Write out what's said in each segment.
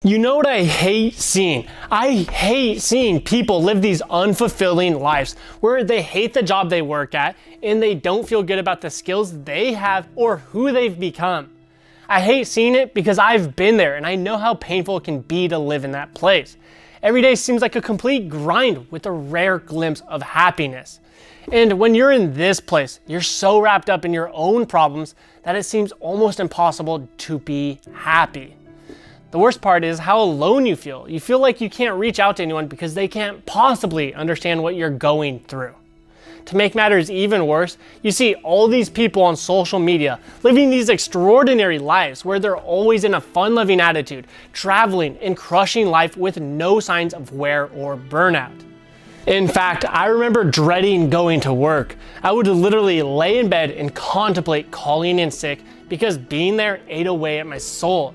You know what I hate seeing? I hate seeing people live these unfulfilling lives where they hate the job they work at and they don't feel good about the skills they have or who they've become. I hate seeing it because I've been there and I know how painful it can be to live in that place. Every day seems like a complete grind with a rare glimpse of happiness. And when you're in this place, you're so wrapped up in your own problems that it seems almost impossible to be happy. The worst part is how alone you feel. You feel like you can't reach out to anyone because they can't possibly understand what you're going through. To make matters even worse, you see all these people on social media living these extraordinary lives where they're always in a fun-loving attitude, traveling and crushing life with no signs of wear or burnout. In fact, I remember dreading going to work. I would literally lay in bed and contemplate calling in sick because being there ate away at my soul.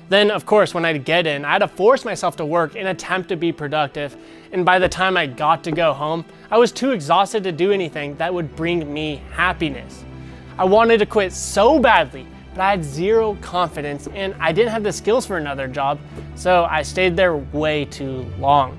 Then, of course, when I'd get in, I had to force myself to work and attempt to be productive. And by the time I got to go home, I was too exhausted to do anything that would bring me happiness. I wanted to quit so badly, but I had zero confidence and I didn't have the skills for another job, so I stayed there way too long.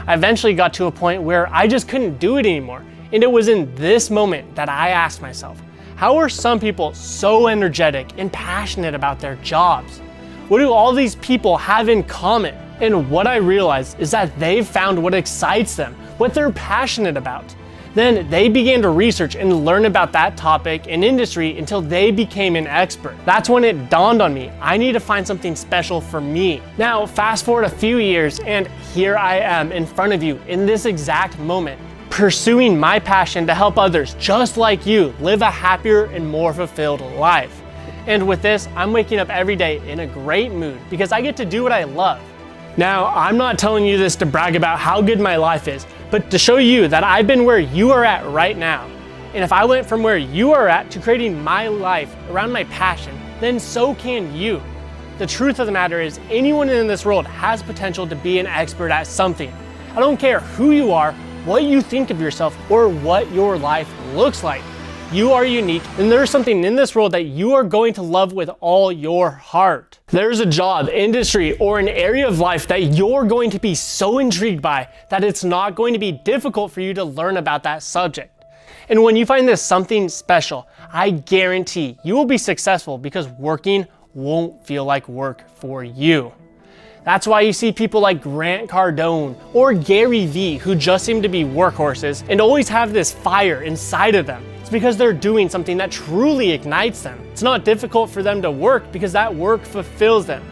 I eventually got to a point where I just couldn't do it anymore. And it was in this moment that I asked myself, how are some people so energetic and passionate about their jobs? What do all these people have in common? And what I realized is that they've found what excites them, what they're passionate about. Then they began to research and learn about that topic and industry until they became an expert. That's when it dawned on me, I need to find something special for me. Now, fast forward a few years and here I am in front of you in this exact moment, pursuing my passion to help others just like you live a happier and more fulfilled life. And with this, I'm waking up every day in a great mood because I get to do what I love. Now, I'm not telling you this to brag about how good my life is, but to show you that I've been where you are at right now. And if I went from where you are at to creating my life around my passion, then so can you. The truth of the matter is anyone in this world has potential to be an expert at something. I don't care who you are, what you think of yourself, or what your life looks like. You are unique, and there's something in this world that you are going to love with all your heart. There's a job, industry, or an area of life that you're going to be so intrigued by that it's not going to be difficult for you to learn about that subject. And when you find this something special, I guarantee you will be successful because working won't feel like work for you. That's why you see people like Grant Cardone or Gary Vee who just seem to be workhorses and always have this fire inside of them. It's because they're doing something that truly ignites them. It's not difficult for them to work because that work fulfills them.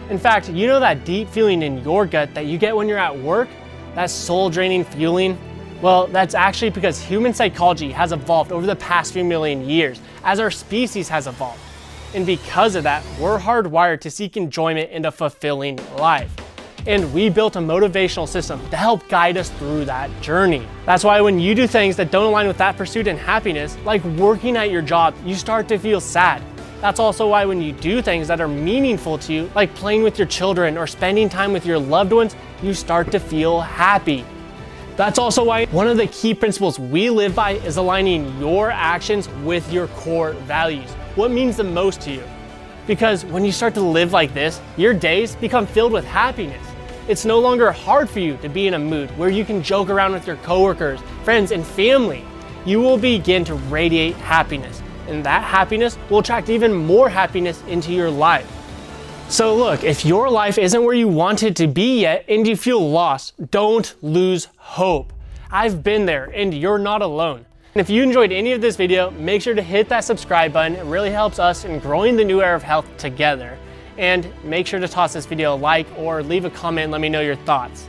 In fact, you know that deep feeling in your gut that you get when you're at work? That soul-draining feeling? Well, that's actually because human psychology has evolved over the past few million years as our species has evolved. And because of that, we're hardwired to seek enjoyment in a fulfilling life. And we built a motivational system to help guide us through that journey. That's why when you do things that don't align with that pursuit and happiness, like working at your job, you start to feel sad. That's also why when you do things that are meaningful to you, like playing with your children or spending time with your loved ones, you start to feel happy. That's also why one of the key principles we live by is aligning your actions with your core values. What means the most to you? Because when you start to live like this, your days become filled with happiness. It's no longer hard for you to be in a mood where you can joke around with your coworkers, friends, and family. You will begin to radiate happiness, and that happiness will attract even more happiness into your life. So look, if your life isn't where you want it to be yet and you feel lost, don't lose hope. I've been there and you're not alone. And if you enjoyed any of this video, make sure to hit that subscribe button. It really helps us in growing the new era of health together. And make sure to toss this video a like or leave a comment and let me know your thoughts.